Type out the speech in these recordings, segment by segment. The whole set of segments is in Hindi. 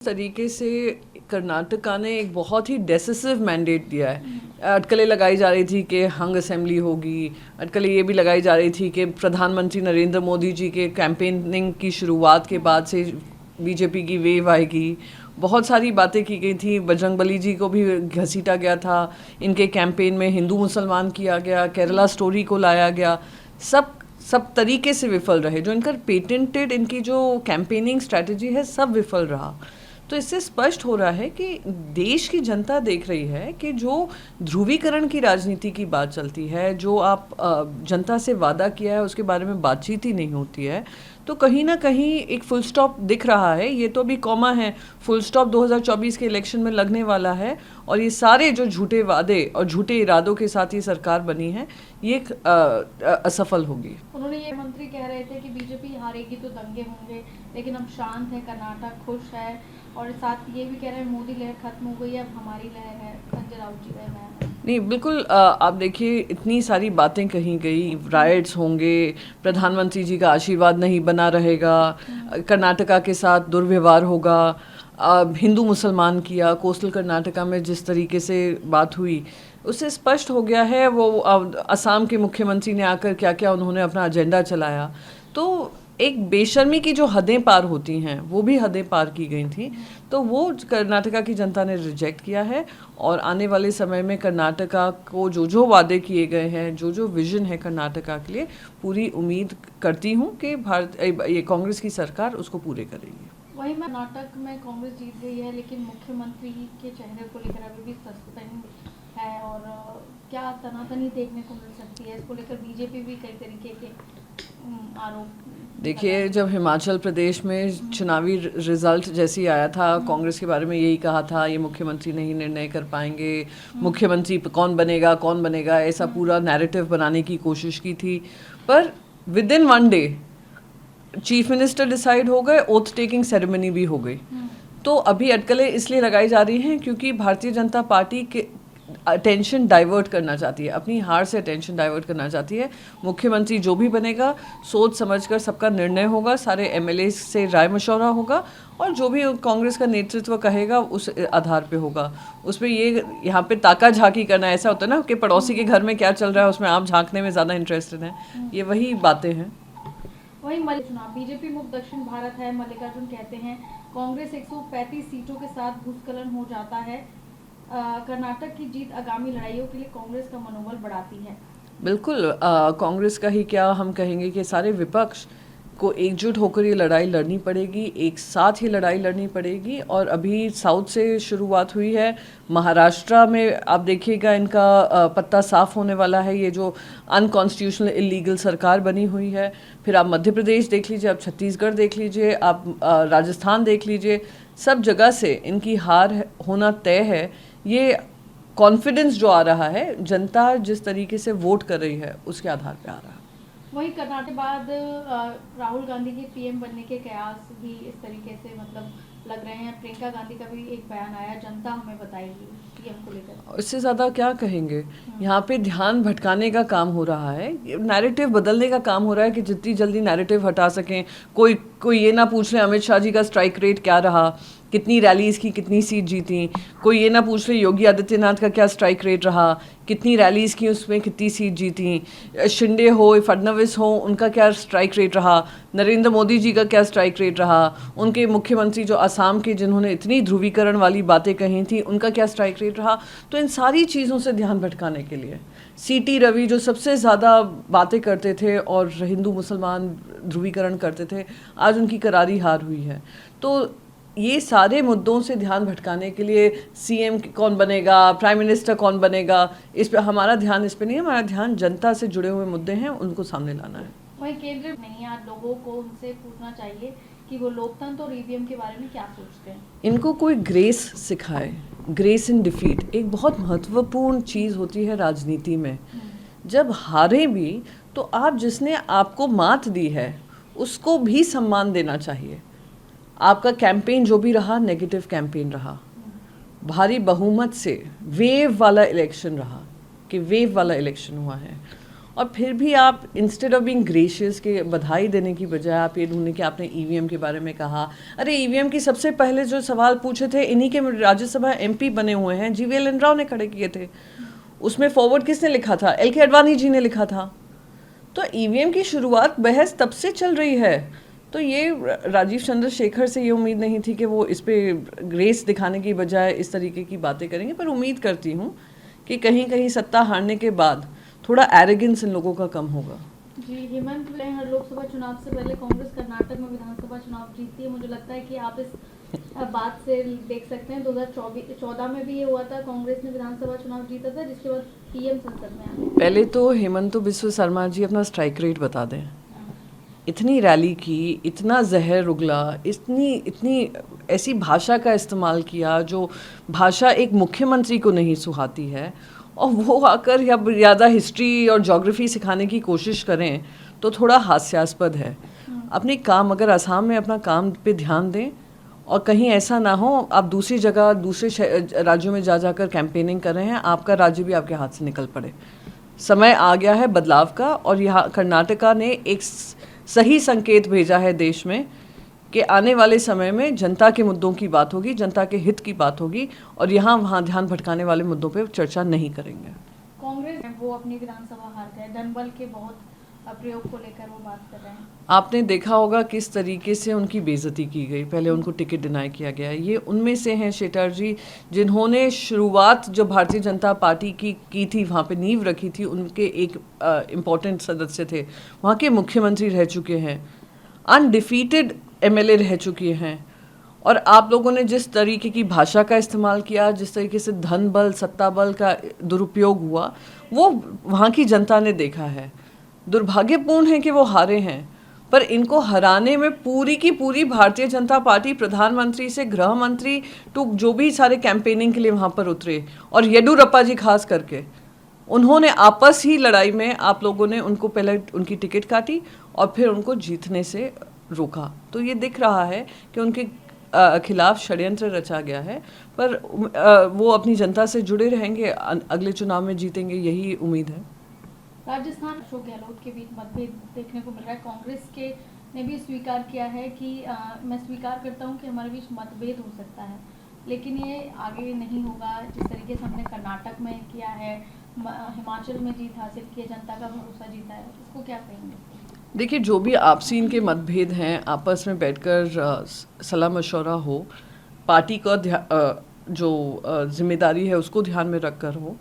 तरीके से कर्नाटका ने एक बहुत ही डेसिसिव मैंडेट दिया है। अटकलें लगाई जा रही थी कि हंग असेंबली होगी, अटकलें ये भी लगाई जा रही थी कि प्रधानमंत्री नरेंद्र मोदी जी के कैंपेनिंग की शुरुआत के बाद से बीजेपी की वेव आएगी। बहुत सारी बातें की गई थी, बजरंगबली जी को भी घसीटा गया था, इनके कैंपेन में हिंदू मुसलमान किया गया, केरला स्टोरी को लाया गया। सब तरीके से विफल रहे। जो इनका पेटेंटेड इनकी जो कैंपेनिंग स्ट्रैटेजी है सब विफल रहा। तो इससे स्पष्ट हो रहा है कि देश की जनता देख रही है कि जो ध्रुवीकरण की राजनीति की बात चलती है, जो आप जनता से वादा किया है उसके बारे में बातचीत ही नहीं होती है, तो कहीं ना कहीं एक फुल स्टॉप दिख रहा है। ये तो अभी कॉमा है, फुल स्टॉप 2024 के इलेक्शन में लगने वाला है। और ये सारे जो झूठे वादे और झूठे इरादों के साथ ये सरकार बनी है, ये असफल होगी। उन्होंने ये मंत्री कह रहे थे कि बीजेपी हारेगी तो दंगे होंगे, लेकिन हम शांत हैं, कर्नाटक खुश है। और साथ ये भी कह रहे हैं मोदी लहर खत्म हो गई, अब हमारी लहर है, संजय राउत जी का बयान है। नहीं, बिल्कुल आप देखिए इतनी सारी बातें कही गई, राइट्स होंगे, प्रधानमंत्री जी का आशीर्वाद नहीं बना रहेगा, कर्नाटका के साथ दुर्व्यवहार होगा, हिंदू मुसलमान किया, कोस्टल कर्नाटका में जिस तरीके से बात हुई उससे स्पष्ट हो गया है। वो असम के मुख्यमंत्री ने आकर क्या क्या उन्होंने अपना एजेंडा चलाया। तो एक बेशर्मी की जो हदें पार होती हैं वो भी हदें पार की गई थी, तो वो कर्नाटका की जनता ने रिजेक्ट किया है। और आने वाले समय में कर्नाटका को जो वादे किए गए हैं, जो विजन है कर्नाटका के लिए, पूरी उम्मीद करती हूँ कि ये कांग्रेस की सरकार उसको पूरे करेगी। वहीं कर्नाटक में कांग्रेस जीत गई है, लेकिन मुख्यमंत्री के चेहरे को लेकर अभी भी सस्पेंड है। और क्या तनातनी देखने को मिल सकती है, इसको लेकर बीजेपी भी कई तरीके के आरोप। देखिए, जब हिमाचल प्रदेश में चुनावी रिजल्ट जैसी आया था, कांग्रेस के बारे में यही कहा था ये मुख्यमंत्री नहीं निर्णय कर पाएंगे, मुख्यमंत्री कौन बनेगा, ऐसा पूरा नैरेटिव बनाने की कोशिश की थी। पर with in one day chief minister decide हो गए, ओथ टेकिंग सेरेमनी भी हो गई। तो अभी अटकलें इसलिए लगाई जा रही हैं क्योंकि भारतीय जनता पार्टी के अटेंशन डाइवर्ट करना चाहती है, अपनी हार से अटेंशन डाइवर्ट करना चाहती है। मुख्यमंत्री जो भी बनेगा सोच समझकर सबका निर्णय होगा, सारे एमएलए से राय मशवरा होगा और जो भी कांग्रेस का नेतृत्व कहेगा उस आधार पे होगा। उसमें ये यहाँ पे ताका झांकी करना ऐसा होता है ना कि पड़ोसी के घर में क्या चल रहा है उसमें आप झांकने में ज़्यादा इंटरेस्टेड हैं, ये वही बातें हैं। वही चुनाव बीजेपी मुक्त दक्षिण भारत है, मल्लिकार्जुन कहते हैं कांग्रेस 135 सीटों के साथ भूस्खलन हो जाता है। कर्नाटक की जीत आगामी लड़ाइयों के लिए कांग्रेस का मनोबल बढ़ाती है। बिल्कुल, कांग्रेस का ही क्या हम कहेंगे कि सारे विपक्ष को एकजुट होकर ये लड़ाई लड़नी पड़ेगी, एक साथ ही लड़ाई लड़नी पड़ेगी। और अभी साउथ से शुरुआत हुई है, महाराष्ट्र में आप देखिएगा इनका पत्ता साफ होने वाला है। ये जो अनकॉन्स्टिट्यूशनल इलीगल सरकार बनी हुई है, फिर आप मध्य प्रदेश देख लीजिए, आप छत्तीसगढ़ देख लीजिए, आप राजस्थान देख लीजिए, सब जगह से इनकी हार होना तय है। ये कॉन्फिडेंस जो आ रहा है, जनता जिस तरीके से वोट कर रही है उसके आधार पे आ रहा है। वहीं कर्नाटक बाद राहुल गांधी के पीएम बनने के कयास भी इस तरीके से लग रहे हैं। प्रियंका गांधी का भी एक बयान आया, जनता हमें बताएगी पीएम को लेकर। इससे ज़्यादा क्या कहेंगे, यहाँ पे ध्यान भटकाने का काम हो रहा है, नैरेटिव बदलने का काम हो रहा है कि जितनी जल्दी नैरेटिव हटा सकें। कोई ये ना पूछ ले अमित शाह जी का स्ट्राइक रेट क्या रहा, कितनी रैलीज़ की, कितनी सीट जीती। कोई ये ना पूछ ले योगी आदित्यनाथ का क्या स्ट्राइक रेट रहा, कितनी रैलीज़ की, उसमें कितनी सीट जीती। शिंदे हो, फडणवीस हो, उनका क्या स्ट्राइक रेट रहा, नरेंद्र मोदी जी का क्या स्ट्राइक रेट रहा, उनके मुख्यमंत्री जो असम के जिन्होंने इतनी ध्रुवीकरण वाली बातें कही थी उनका क्या स्ट्राइक रेट रहा। तो इन सारी चीज़ों से ध्यान भटकाने के लिए सीटी रवि जो सबसे ज़्यादा बातें करते थे और हिंदू मुसलमान ध्रुवीकरण करते थे, आज उनकी करारी हार हुई है। तो ये सारे मुद्दों से ध्यान भटकाने के लिए सीएम कौन बनेगा, प्राइम मिनिस्टर कौन बनेगा, इस पे हमारा ध्यान इस पे नहीं है। हमारा ध्यान जनता से जुड़े हुए मुद्दे हैं, उनको सामने लाना है। वही केंद्र नहीं, आज लोगों को उनसे पूछना चाहिए कि वो लोकतंत्र और ईवीएम के बारे में क्या सोचते हैं। इनको कोई ग्रेस सिखाए, ग्रेस इन डिफीट एक बहुत महत्वपूर्ण चीज़ होती है राजनीति में। जब हारे भी तो आप जिसने आपको मात दी है उसको भी सम्मान देना चाहिए। आपका कैंपेन जो भी रहा नेगेटिव कैंपेन रहा, भारी बहुमत से वेव वाला इलेक्शन रहा कि वेव वाला इलेक्शन हुआ है। और फिर भी आप इंस्टेड ऑफ बीइंग ग्रेशियस के बधाई देने की बजाय आप ये ढूंढें कि आपने ईवीएम के बारे में कहा। अरे ईवीएम की सबसे पहले जो सवाल पूछे थे इन्हीं के राज्यसभा एमपी बने हुए हैं, जीवीएल राव ने खड़े किए थे। उसमें फॉरवर्ड किसने लिखा था? एलके अडवाणी जी ने लिखा था। तो ईवीएम की शुरुआत बहस तब से चल रही है। तो ये राजीव चंद्रशेखर से ये उम्मीद नहीं थी कि वो इस पे ग्रेस दिखाने की बजाय इस तरीके की बातें करेंगे, पर उम्मीद करती हूँ कि कहीं कहीं सत्ता हारने के बाद थोड़ा एरोगेंस इन लोगों का कम होगा। जी, हेमंत ने हर लोकसभा चुनाव से पहले कांग्रेस कर्नाटक में विधानसभा चुनाव जीतती है। मुझे लगता है कि आप इस बात से देख सकते हैं 2014 में भी ये हुआ था, कांग्रेस ने विधानसभा चुनाव जीता था, जिसके बाद पीएम संसद में आ गए। पहले तो हेमंत बिस्व शर्मा जी अपना स्ट्राइक रेट बता दें। इतनी रैली की, इतना जहर उगला, इतनी ऐसी भाषा का इस्तेमाल किया जो भाषा एक मुख्यमंत्री को नहीं सुहाती है, और वो आकर ज़्यादा हिस्ट्री और ज्योग्राफी सिखाने की कोशिश करें तो थोड़ा हास्यास्पद है। अपने काम, अगर असम में अपना काम पे ध्यान दें, और कहीं ऐसा ना हो आप दूसरी जगह दूसरे राज्यों में जाकर कैंपेनिंग कर रहे हैं, आपका राज्य भी आपके हाथ से निकल पड़े। समय आ गया है बदलाव का, और यहाँ कर्नाटका ने एक सही संकेत भेजा है देश में कि आने वाले समय में जनता के मुद्दों की बात होगी, जनता के हित की बात होगी, और यहाँ वहाँ ध्यान भटकाने वाले मुद्दों पे चर्चा नहीं करेंगे। कांग्रेस वो अपनी विधानसभा हार गए, धनबल के बहुत प्रयोग को लेकर वो बात कर रहे हैं। आपने देखा होगा किस तरीके से उनकी बेइज्जती की गई, पहले उनको टिकट डिनाई किया गया। ये उनमें से हैं शेटर जी जिन्होंने शुरुआत जो भारतीय जनता पार्टी की थी, वहाँ पे नींव रखी थी, उनके एक इम्पॉर्टेंट सदस्य थे, वहाँ के मुख्यमंत्री रह चुके हैं, अनडिफीटेड एमएलए रह चुके हैं। और आप लोगों ने जिस तरीके की भाषा का इस्तेमाल किया, जिस तरीके से धन बल, सत्ता बल का दुरुपयोग हुआ, वो वहाँ की जनता ने देखा है। दुर्भाग्यपूर्ण है कि वो हारे हैं, पर इनको हराने में पूरी की पूरी भारतीय जनता पार्टी, प्रधानमंत्री से गृह मंत्री टू जो भी सारे कैंपेनिंग के लिए वहाँ पर उतरे, और येडुरप्पा जी खास करके, उन्होंने आपस ही लड़ाई में आप लोगों ने उनको पहले उनकी टिकट काटी और फिर उनको जीतने से रोका। तो ये दिख रहा है कि उनके खिलाफ षड्यंत्र रचा गया है, पर वो अपनी जनता से जुड़े रहेंगे, अगले चुनाव में जीतेंगे, यही उम्मीद है। राजस्थान अशोक गहलोत के बीच मतभेद देखने को मिल रहा है। कांग्रेस के ने भी स्वीकार किया है कि मैं स्वीकार करता हूं कि हमारे बीच मतभेद हो सकता है, लेकिन ये आगे नहीं होगा। जिस तरीके से हमने कर्नाटक में किया है, हिमाचल में जीत हासिल की है, जनता का भरोसा जीता है, इसको क्या कहेंगे? देखिए, जो भी आपसी इनके मतभेद हैं, आपस में बैठकर सलाह मशवरा हो, पार्टी का जो जिम्मेदारी है उसको ध्यान में रखकर हो,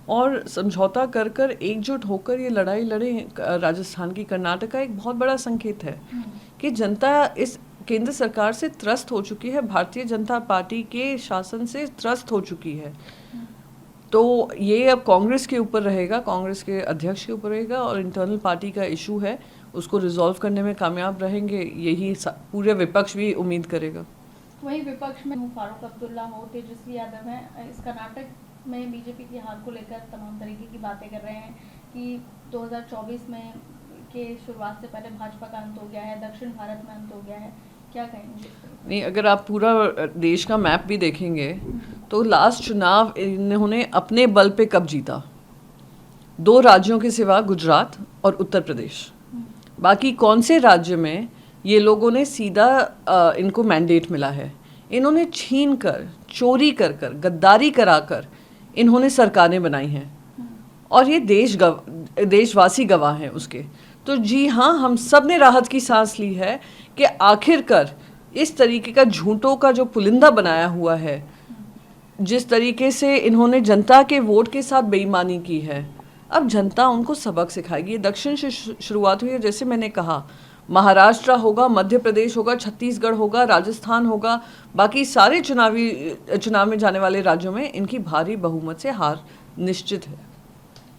और समझौता कर कर एकजुट होकर ये लड़ाई लड़े। राजस्थान की, कर्नाटक का एक बहुत बड़ा संकेत है कि जनता इस केंद्र सरकार से त्रस्त हो चुकी है, भारतीय जनता पार्टी के शासन से त्रस्त हो चुकी है। तो ये अब कांग्रेस के ऊपर रहेगा, कांग्रेस के अध्यक्ष के ऊपर रहेगा, और इंटरनल पार्टी का इशू है, उसको रिजॉल्व करने में कामयाब रहेंगे, यही पूरे विपक्ष भी उम्मीद करेगा। वहीं विपक्ष में फारूक अब्दुल्ला हो, तेजस्वी यादव हैं, इस कर्नाटक में बीजेपी की हार को लेकर तमाम तरीके की बातें कर रहे हैं कि 2024 में के शुरुआत से पहले भाजपा का अंत हो गया है, दक्षिण भारत में अंत हो गया है, क्या कहेंगे? नहीं, अगर आप पूरा देश का मैप भी देखेंगे तो लास्ट चुनाव इन्होंने अपने बल पे कब जीता? 2 राज्यों के सिवा, गुजरात और उत्तर प्रदेश। बाकी कौन से राज्य में ये लोगों ने सीधा इनको मैंडेट मिला है? इन्होंने छीन कर, चोरी कर कर, गद्दारी कराकर इन्होंने सरकारें बनाई हैं, और ये देशवासी गवाह हैं उसके। तो जी हाँ, हम सब ने राहत की सांस ली है कि आखिरकार इस तरीके का झूठों का जो पुलिंदा बनाया हुआ है, जिस तरीके से इन्होंने जनता के वोट के साथ बेईमानी की है, अब जनता उनको सबक सिखाएगी। दक्षिण से शुरुआत हुई है, जैसे मैंने कहा, महाराष्ट्र होगा, मध्य प्रदेश होगा, छत्तीसगढ़ होगा, राजस्थान होगा, बाकी सारे चुनाव में जाने वाले राज्यों में इनकी भारी बहुमत से हार निश्चित है।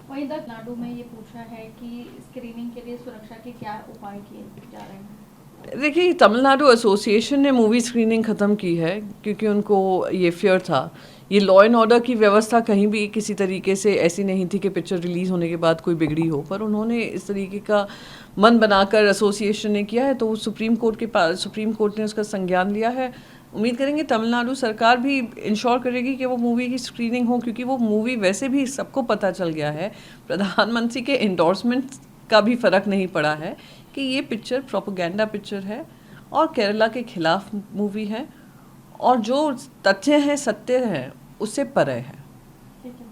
वहीं तमिलनाडु में ये पूछा है कि स्क्रीनिंग के लिए सुरक्षा के क्या उपाय किए जा रहे हैं? देखिए, तमिलनाडु एसोसिएशन ने मूवी स्क्रीनिंग ख़त्म की है, क्योंकि उनको ये फियर था। ये लॉ एंड ऑर्डर की व्यवस्था कहीं भी किसी तरीके से ऐसी नहीं थी कि पिक्चर रिलीज़ होने के बाद कोई बिगड़ी हो, पर उन्होंने इस तरीके का मन बनाकर एसोसिएशन ने किया है, तो सुप्रीम कोर्ट ने उसका संज्ञान लिया है। उम्मीद करेंगे तमिलनाडु सरकार भी इंश्योर करेगी कि वो मूवी की स्क्रीनिंग हो, क्योंकि वो मूवी वैसे भी सबको पता चल गया है, प्रधानमंत्री के इंडोर्समेंट का भी फ़र्क नहीं पड़ा है कि ये पिक्चर प्रोपेगेंडा पिक्चर है और केरला के खिलाफ मूवी है और जो तथ्य हैं, सत्य हैं, उससे परे है। ठीक है।